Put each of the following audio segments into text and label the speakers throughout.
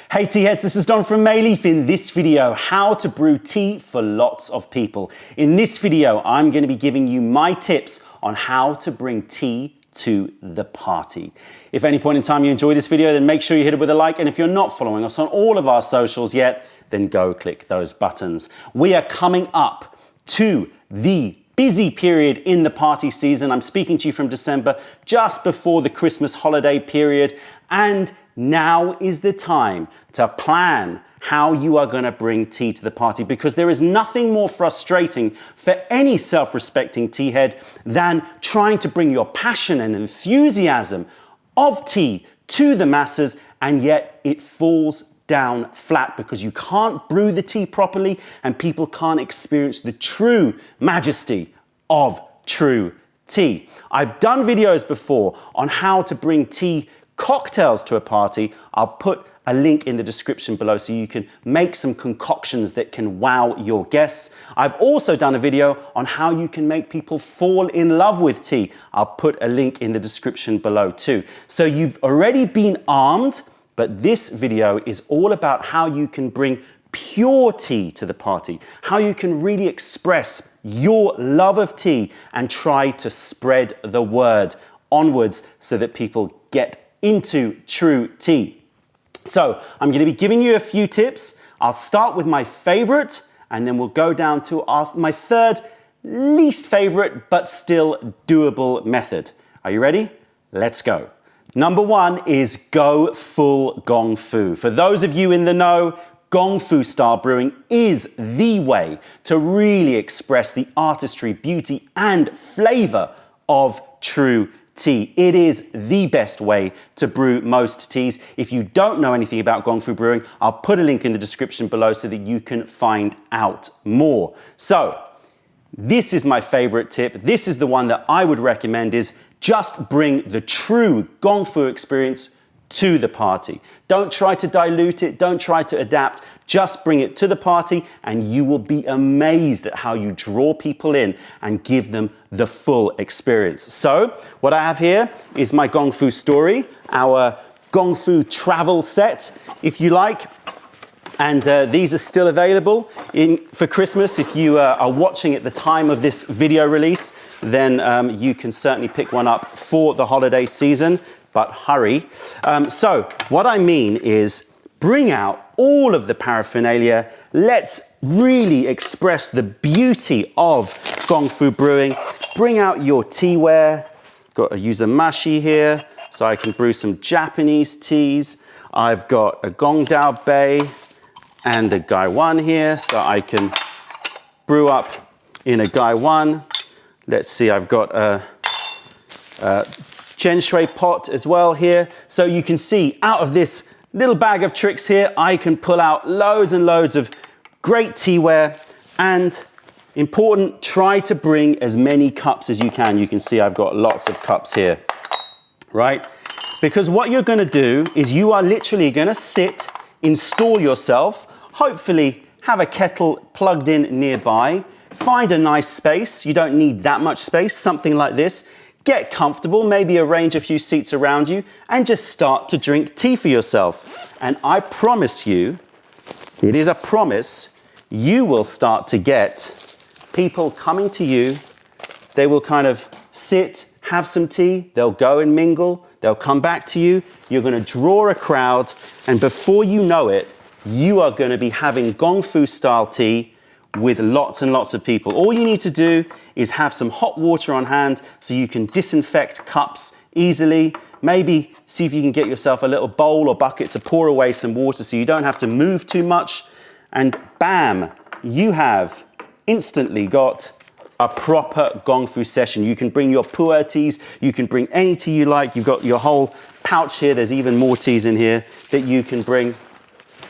Speaker 1: Hey Teaheads, this is Don from Mayleaf. In this video, how to brew tea for lots of people. In this video, I'm going to be giving you my tips on how to bring tea to the party. If at any point in time you enjoy this video, then make sure you hit it with a like. And if you're not following us on all of our socials yet, then go click those buttons. We are coming up to the busy period in the party season. I'm speaking to you from December, just before the Christmas holiday period. And now is the time to plan how you are going to bring tea to the party, because there is nothing more frustrating for any self-respecting tea head than trying to bring your passion and enthusiasm of tea to the masses, and yet it falls down flat because you can't brew the tea properly and people can't experience the true majesty of true tea. I've done videos before on how to bring tea cocktails to a party. I'll put a link in the description below so you can make some concoctions that can wow your guests. I've also done a video on how you can make people fall in love with tea. I'll put a link in the description below too. So you've already been armed, but this video is all about how you can bring pure tea to the party, how you can really express your love of tea and try to spread the word onwards so that people get into true tea. So I'm going to be giving you a few tips. I'll start with my favorite, and then we'll go down to my third least favorite, but still doable method. Are you ready? Let's go. Number one is go full Gongfu. For those of you in the know, Gongfu style brewing is the way to really express the artistry, beauty, and flavor of true tea. It is the best way to brew most teas. If you don't know anything about Gongfu brewing, I'll put a link in the description below so that you can find out more. So this is my favorite tip. This is the one that I would recommend, is just bring the true Gongfu experience to the party. Don't try to dilute it. Don't try to adapt. Just bring it to the party and you will be amazed at how you draw people in and give them the full experience. So what I have here is my Gongfu story, our Gongfu travel set, if you like. And these are still available for Christmas. If you are watching at the time of this video release, then you can certainly pick one up for the holiday season, but hurry. So what I mean is bring out all of the paraphernalia. Let's really express the beauty of Gongfu brewing. Bring out your teaware. Got a Yuzamashi here, so I can brew some Japanese teas. I've got a Gongdao Bei and a Gaiwan here, so I can brew up in a Gaiwan. Let's see, I've got a Chenshui pot as well here. So you can see out of this little bag of tricks here, I can pull out loads and loads of great teaware. And important, try to bring as many cups as you can. You can see I've got lots of cups here, right? Because what you're gonna do is you are literally gonna sit, install yourself, hopefully have a kettle plugged in nearby, find a nice space. You don't need that much space, something like this. Get comfortable, maybe arrange a few seats around you and just start to drink tea for yourself. And I promise you, it is a promise, you will start to get people coming to you. They will kind of sit, have some tea, they'll go and mingle, they'll come back to you, you're gonna draw a crowd, and before you know it, you are gonna be having Gongfu style tea with lots and lots of people. All you need to do is have some hot water on hand so you can disinfect cups easily. Maybe see if you can get yourself a little bowl or bucket to pour away some water so you don't have to move too much. And bam, you have instantly got a proper Gongfu session. You can bring your pu'er teas, you can bring any tea you like. You've got your whole pouch here. There's even more teas in here that you can bring.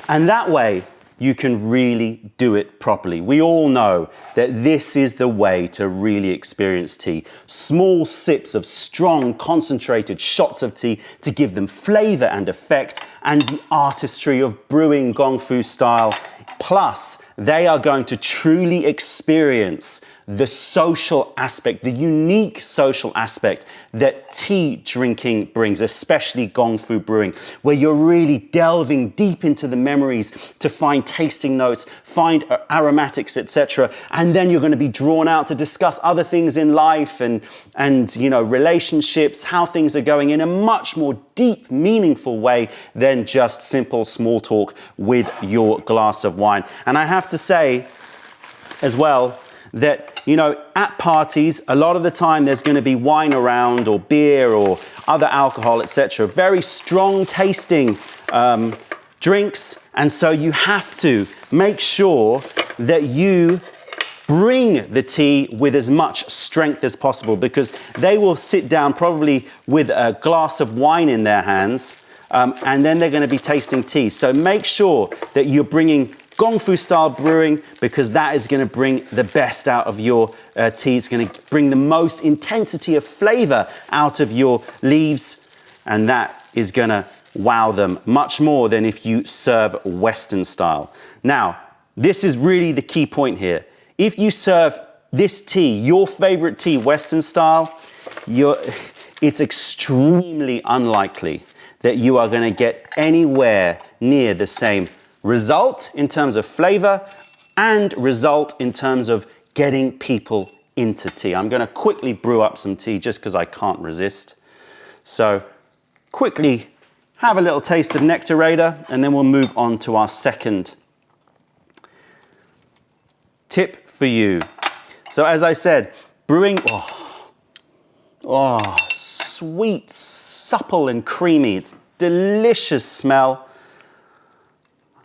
Speaker 1: And that way, you can really do it properly. We all know that this is the way to really experience tea. Small sips of strong, concentrated shots of tea to give them flavor and effect, and the artistry of brewing Gongfu style, plus they are going to truly experience the social aspect, the unique social aspect that tea drinking brings, especially Gongfu Brewing, where you're really delving deep into the memories to find tasting notes, find aromatics, etc. And then you're going to be drawn out to discuss other things in life and you know, relationships, how things are going in a much more deep, meaningful way than just simple small talk with your glass of wine. And I have to say as well that, you know, at parties, a lot of the time there's going to be wine around or beer or other alcohol, etc. Very strong tasting drinks. And so you have to make sure that you bring the tea with as much strength as possible, because they will sit down probably with a glass of wine in their hands and then they're going to be tasting tea. So make sure that you're bringing Gongfu style brewing, because that is going to bring the best out of your tea. It's going to bring the most intensity of flavor out of your leaves, and that is going to wow them much more than if you serve Western style. Now, this is really the key point here. If you serve this tea, your favorite tea, Western style, it's extremely unlikely that you are going to get anywhere near the same result in terms of flavor and result in terms of getting people into tea. I'm going to quickly brew up some tea just because I can't resist. So quickly have a little taste of Nectarator, and then we'll move on to our second tip for you. So as I said, brewing, sweet, supple and creamy. It's delicious smell.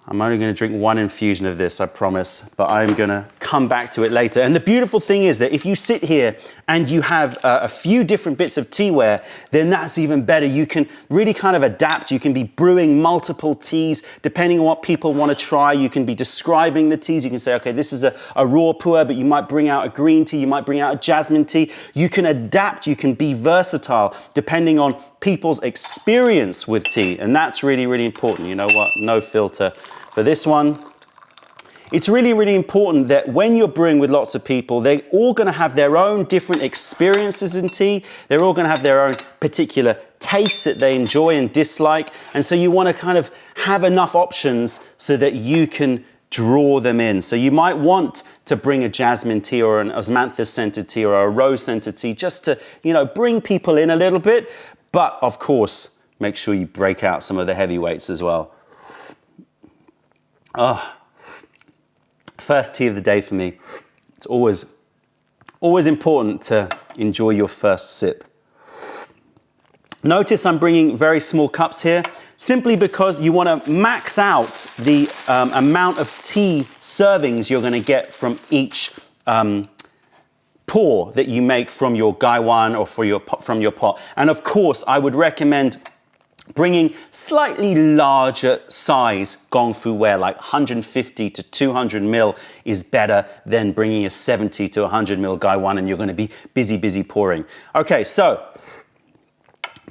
Speaker 1: I'm only going to drink one infusion of this, I promise, but I'm going to come back to it later. And the beautiful thing is that if you sit here and you have a few different bits of teaware, then that's even better. You can really kind of adapt. You can be brewing multiple teas depending on what people want to try. You can be describing the teas. You can say, okay, this is a raw pour, but you might bring out a green tea. You might bring out a jasmine tea. You can adapt. You can be versatile depending on people's experience with tea. And that's really, really important. You know what? No filter for this one. It's really, really important that when you're brewing with lots of people, they're all going to have their own different experiences in tea. They're all going to have their own particular tastes that they enjoy and dislike. And so you want to kind of have enough options so that you can draw them in. So you might want to bring a jasmine tea or an osmanthus scented tea or a rose scented tea just to, you know, bring people in a little bit. But of course, make sure you break out some of the heavyweights as well. First tea of the day for me. It's always important to enjoy your first sip. Notice I'm bringing very small cups here, simply because you want to max out the amount of tea servings you're going to get from each pour that you make from your gaiwan or from your pot. And of course, I would recommend bringing slightly larger size Gongfu ware, like 150 to 200 ml is better than bringing a 70 to 100 ml gaiwan, and you're going to be busy pouring. Okay, so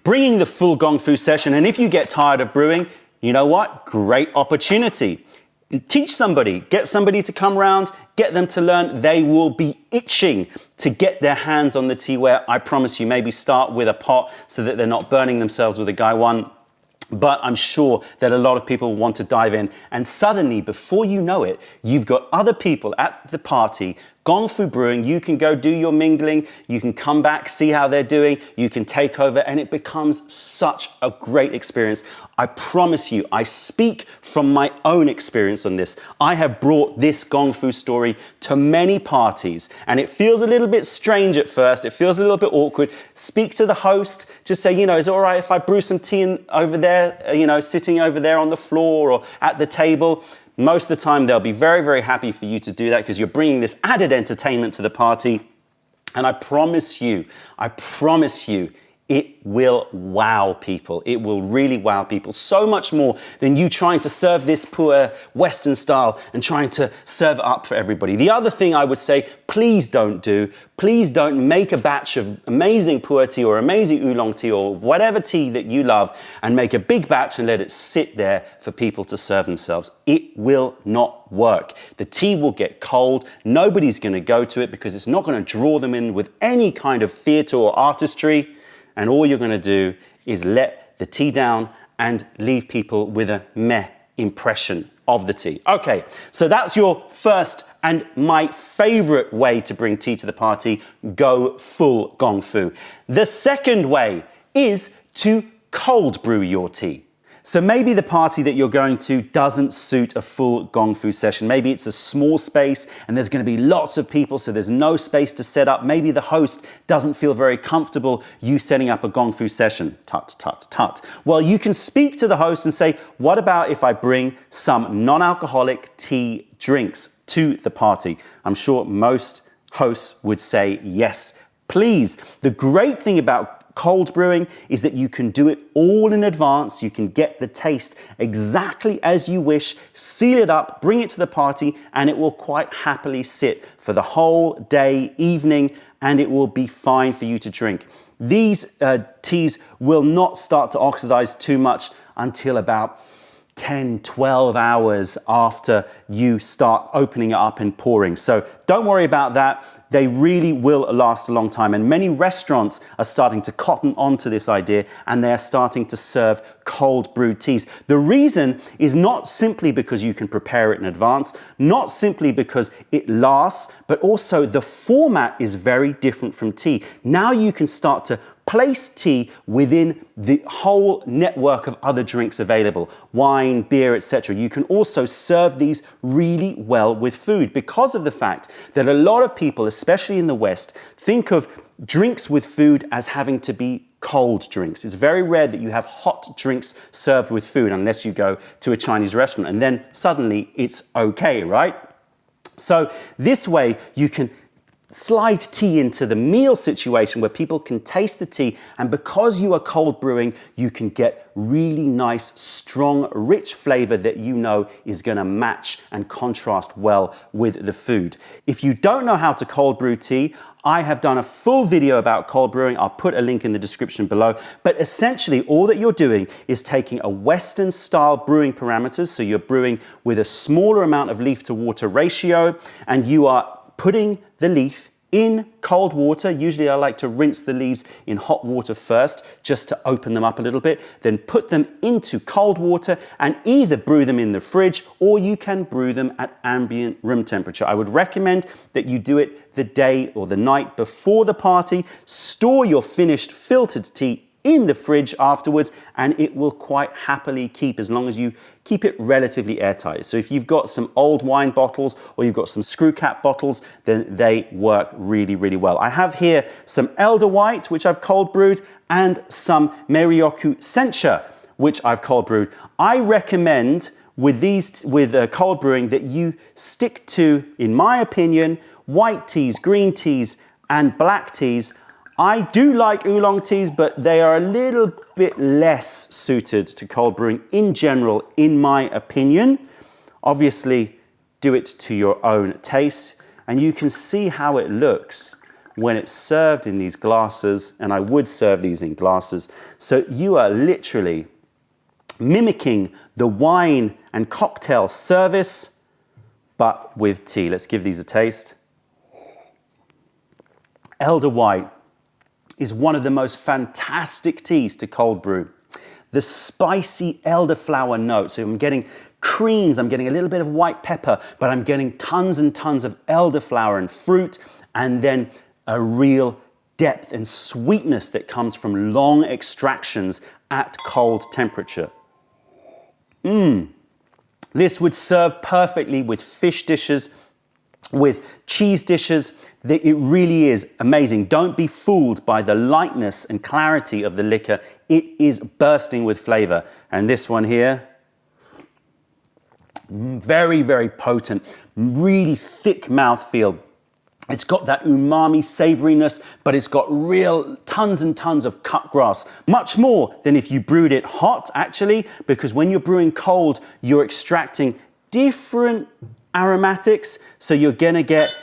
Speaker 1: bringing the full Gongfu session, and if you get tired of brewing, you know what? Great opportunity. Teach somebody, get somebody to come around, get them to learn. They will be itching to get their hands on the teaware. I promise you, maybe start with a pot so that they're not burning themselves with a gaiwan. But I'm sure that a lot of people want to dive in, and suddenly, before you know it, you've got other people at the party, Gongfu Brewing. You can go do your mingling, you can come back, see how they're doing, you can take over, and it becomes such a great experience. I promise you, I speak from my own experience on this. I have brought this Gongfu story to many parties, and it feels a little bit strange at first. It feels a little bit awkward. Speak to the host, just say, you know, is it all right if I brew some tea over there, you know, sitting over there on the floor or at the table? Most of the time, they'll be very, very happy for you to do that, because you're bringing this added entertainment to the party. And I promise you, it will wow people. It will really wow people. So much more than you trying to serve this poor Western style and trying to serve it up for everybody. The other thing I would say, please don't do, please don't make a batch of amazing pu'er tea or amazing oolong tea or whatever tea that you love and make a big batch and let it sit there for people to serve themselves. It will not work. The tea will get cold. Nobody's going to go to it because it's not going to draw them in with any kind of theatre or artistry. And all you're going to do is let the tea down and leave people with a meh impression of the tea. Okay, so that's your first and my favorite way to bring tea to the party. Go full Gongfu. The second way is to cold brew your tea. So maybe the party that you're going to doesn't suit a full Gongfu session. Maybe it's a small space and there's going to be lots of people, so there's no space to set up. Maybe the host doesn't feel very comfortable you setting up a Gongfu session. Tut, tut, tut. Well, you can speak to the host and say, what about if I bring some non-alcoholic tea drinks to the party? I'm sure most hosts would say, yes, please. The great thing about cold brewing is that you can do it all in advance. You can get the taste exactly as you wish, seal it up, bring it to the party, and it will quite happily sit for the whole day, evening, and it will be fine for you to drink. These teas will not start to oxidize too much until about 10, 12 hours after you start opening it up and pouring. So don't worry about that. They really will last a long time. And many restaurants are starting to cotton onto this idea and they are starting to serve cold brewed teas. The reason is not simply because you can prepare it in advance, not simply because it lasts, but also the format is very different from tea. Now you can start to place tea within the whole network of other drinks available, wine, beer, etc. You can also serve these really well with food because of the fact that a lot of people, especially in the West, think of drinks with food as having to be cold drinks. It's very rare that you have hot drinks served with food unless you go to a Chinese restaurant and then suddenly it's okay, right? So this way you can slide tea into the meal situation where people can taste the tea, and because you are cold brewing, you can get really nice, strong, rich flavor that you know is going to match and contrast well with the food. If you don't know how to cold brew tea, I have done a full video about cold brewing. I'll put a link in the description below. But essentially, all that you're doing is taking a Western style brewing parameters. So you're brewing with a smaller amount of leaf to water ratio, and you are putting the leaf in cold water. Usually I like to rinse the leaves in hot water first, just to open them up a little bit, then put them into cold water and either brew them in the fridge or you can brew them at ambient room temperature. I would recommend that you do it the day or the night before the party. Store your finished filtered tea in the fridge afterwards and it will quite happily keep as long as you keep it relatively airtight. So if you've got some old wine bottles or you've got some screw cap bottles, then they work really, really well. I have here some Elder White, which I've cold brewed, and some Meiryoku Sencha, which I've cold brewed. I recommend with cold brewing that you stick to, in my opinion, white teas, green teas, and black teas. I do like oolong teas, but they are a little bit less suited to cold brewing in general, in my opinion. Obviously, do it to your own taste, and you can see how it looks when it's served in these glasses, and I would serve these in glasses. So you are literally mimicking the wine and cocktail service, but with tea. Let's give these a taste. Elder White is one of the most fantastic teas to cold brew. The spicy elderflower notes, so I'm getting creams, I'm getting a little bit of white pepper, but I'm getting tons and tons of elderflower and fruit, and then a real depth and sweetness that comes from long extractions at cold temperature. This would serve perfectly with fish dishes, with cheese dishes. It really is amazing. Don't be fooled by the lightness and clarity of the liquor. It is bursting with flavor. And this one here, very, very potent, really thick mouthfeel. It's got that umami savoriness, but it's got real tons and tons of cut grass. Much more than if you brewed it hot, actually, because when you're brewing cold, you're extracting different aromatics. So you're gonna get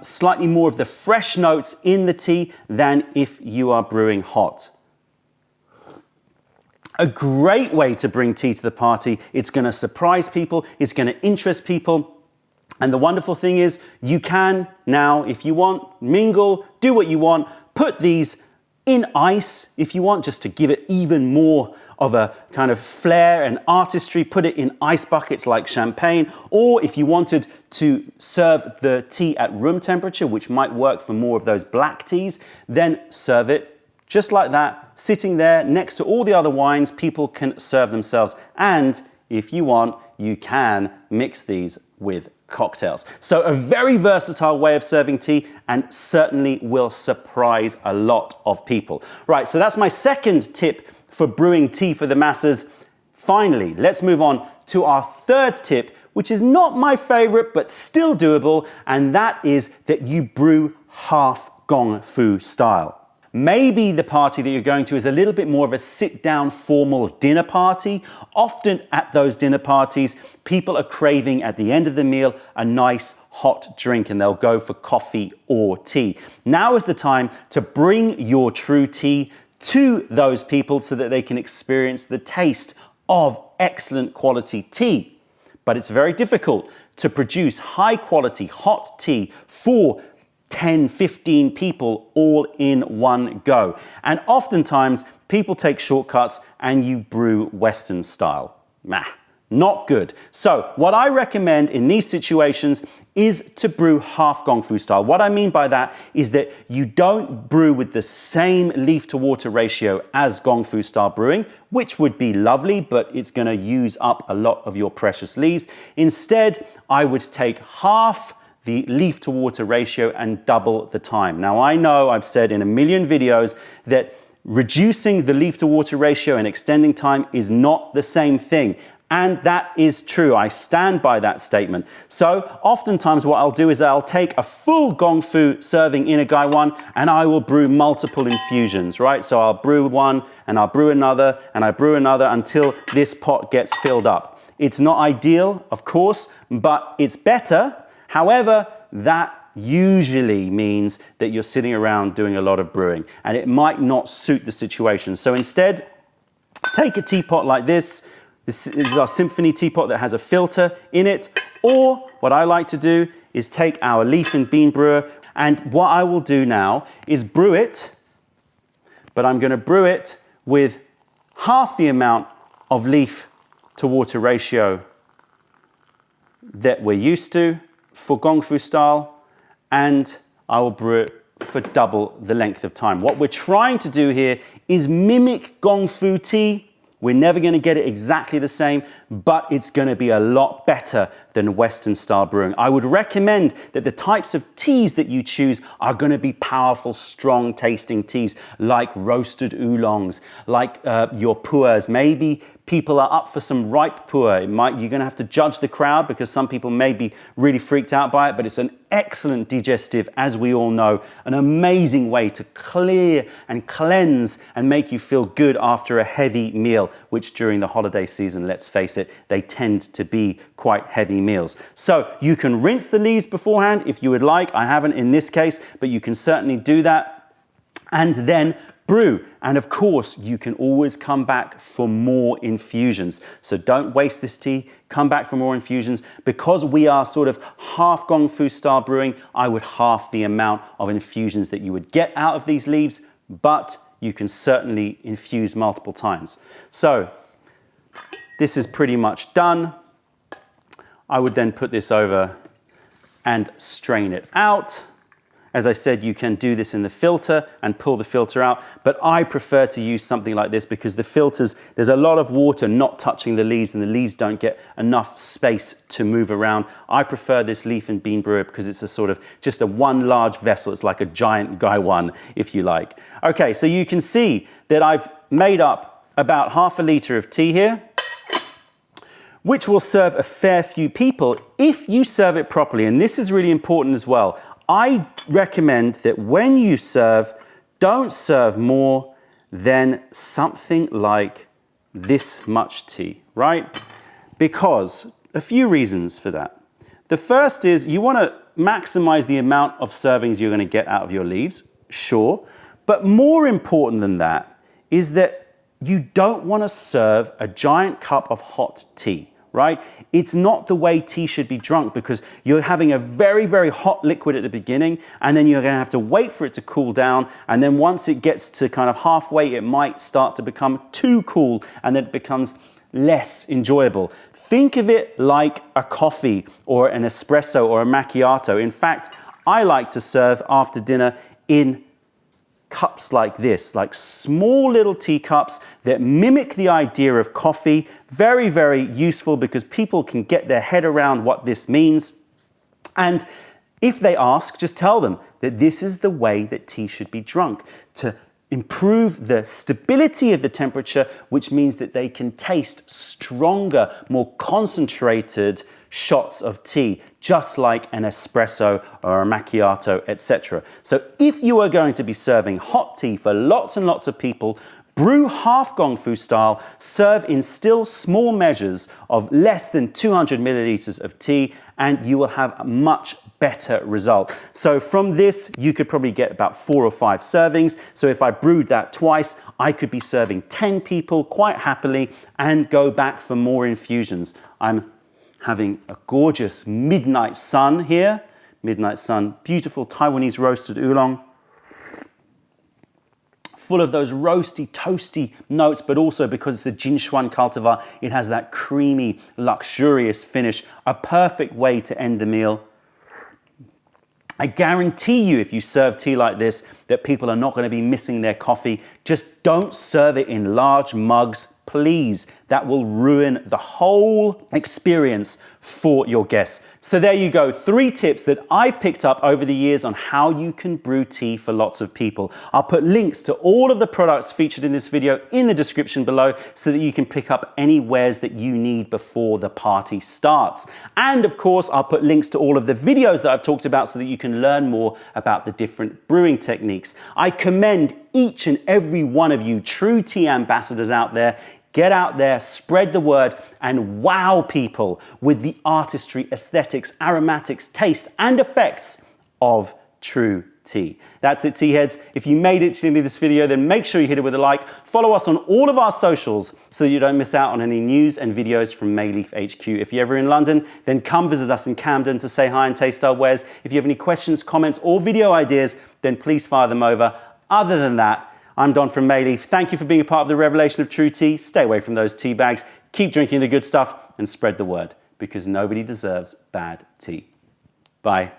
Speaker 1: slightly more of the fresh notes in the tea than if you are brewing hot. A great way to bring tea to the party. It's gonna surprise people, it's gonna interest people. And the wonderful thing is you can now, if you want, mingle, do what you want, put these in ice if you want, just to give it even more of a kind of flair and artistry. Put it in ice buckets like champagne, or if you wanted to serve the tea at room temperature, which might work for more of those black teas, then serve it just like that, sitting there next to all the other wines. People can serve themselves. And if you want, you can mix these with cocktails. So a very versatile way of serving tea, and certainly will surprise a lot of people. Right, so that's my second tip for brewing tea for the masses. Finally, let's move on to our third tip, which is not my favorite, but still doable, and that is that you brew half Gongfu style. Maybe the party that you're going to is a little bit more of a sit-down formal dinner party. Often at those dinner parties, people are craving at the end of the meal a nice hot drink, and they'll go for coffee or tea. Now is the time to bring your true tea to those people so that they can experience the taste of excellent quality tea. But it's very difficult to produce high quality hot tea for 10, 15 people all in one go. And oftentimes people take shortcuts and you brew Western style. Not good. So what I recommend in these situations is to brew half Gongfu style. What I mean by that is that you don't brew with the same leaf to water ratio as Gongfu style brewing, which would be lovely, but it's going to use up a lot of your precious leaves. Instead, I would take half the leaf to water ratio and double the time. Now I know I've said in a million videos that reducing the leaf to water ratio and extending time is not the same thing. And that is true. I stand by that statement. So oftentimes what I'll do is I'll take a full Gongfu serving in a gaiwan and I will brew multiple infusions, right? So I'll brew one and I'll brew another and I brew another until this pot gets filled up. It's not ideal, of course, but it's better. However, that usually means that you're sitting around doing a lot of brewing and it might not suit the situation. So instead, take a teapot like this. This is our symphony teapot that has a filter in it. Or what I like to do is take our leaf and bean brewer, and what I will do now is brew it, but I'm going to brew it with half the amount of leaf to water ratio that we're used to for Gongfu style, and I will brew it for double the length of time. What we're trying to do here is mimic Gongfu tea. We're never going to get it exactly the same, but it's going to be a lot better than Western style brewing. I would recommend that the types of teas that you choose are going to be powerful, strong tasting teas like roasted oolongs, like your pu'ers. Maybe people are up for some ripe pu'er. You're going to have to judge the crowd because some people may be really freaked out by it, but it's an excellent digestive, as we all know, an amazing way to clear and cleanse and make you feel good after a heavy meal, which during the holiday season, let's face it, they tend to be quite heavy meals. So you can rinse the leaves beforehand if you would like. I haven't in this case, but you can certainly do that. And then brew. And of course, you can always come back for more infusions. So don't waste this tea, come back for more infusions. Because we are sort of half Gongfu style brewing, I would half the amount of infusions that you would get out of these leaves, but you can certainly infuse multiple times. So this is pretty much done. I would then put this over and strain it out. As I said, you can do this in the filter and pull the filter out, but I prefer to use something like this because the filters, there's a lot of water not touching the leaves and the leaves don't get enough space to move around. I prefer this leaf and bean brewer because it's a sort of just a one large vessel. It's like a giant gaiwan, if you like. Okay, so you can see that I've made up about half a liter of tea here, which will serve a fair few people if you serve it properly. And this is really important as well. I recommend that when you serve, don't serve more than something like this much tea, right? Because a few reasons for that. The first is you want to maximize the amount of servings you're going to get out of your leaves, sure. But more important than that is that you don't want to serve a giant cup of hot tea, right? It's not the way tea should be drunk because you're having a very, very hot liquid at the beginning and then you're going to have to wait for it to cool down. And then once it gets to kind of halfway, it might start to become too cool and then it becomes less enjoyable. Think of it like a coffee or an espresso or a macchiato. In fact, I like to serve after dinner in cups like this, like small little teacups that mimic the idea of coffee. Very, very useful because people can get their head around what this means. And if they ask, just tell them that this is the way that tea should be drunk, to improve the stability of the temperature, which means that they can taste stronger, more concentrated shots of tea, just like an espresso or a macchiato, etc. So if you are going to be serving hot tea for lots and lots of people, brew half Gongfu style, serve in still small measures of less than 200 milliliters of tea, and you will have a much better result. So from this, you could probably get about 4 or 5 servings. So if I brewed that twice, I could be serving 10 people quite happily and go back for more infusions. I'm having a gorgeous midnight sun here. Midnight sun, beautiful Taiwanese roasted oolong. Full of those roasty, toasty notes, but also because it's a Jinshuan cultivar, it has that creamy, luxurious finish. A perfect way to end the meal. I guarantee you, if you serve tea like this, that people are not going to be missing their coffee. Just don't serve it in large mugs, please. That will ruin the whole experience for your guests. So there you go, 3 tips that I've picked up over the years on how you can brew tea for lots of people. I'll put links to all of the products featured in this video in the description below so that you can pick up any wares that you need before the party starts. And of course, I'll put links to all of the videos that I've talked about so that you can learn more about the different brewing techniques. I commend each and every one of you true tea ambassadors out there. Get out there, spread the word, and wow people with the artistry, aesthetics, aromatics, taste, and effects of true tea. That's it, tea heads. If you made it to the end of this video, then make sure you hit it with a like. Follow us on all of our socials so that you don't miss out on any news and videos from Mayleaf HQ. If you're ever in London, then come visit us in Camden to say hi and taste our wares. If you have any questions, comments, or video ideas, then please fire them over. Other than that, I'm Don from Mayleaf. Thank you for being a part of the revelation of true tea. Stay away from those tea bags. Keep drinking the good stuff and spread the word because nobody deserves bad tea. Bye.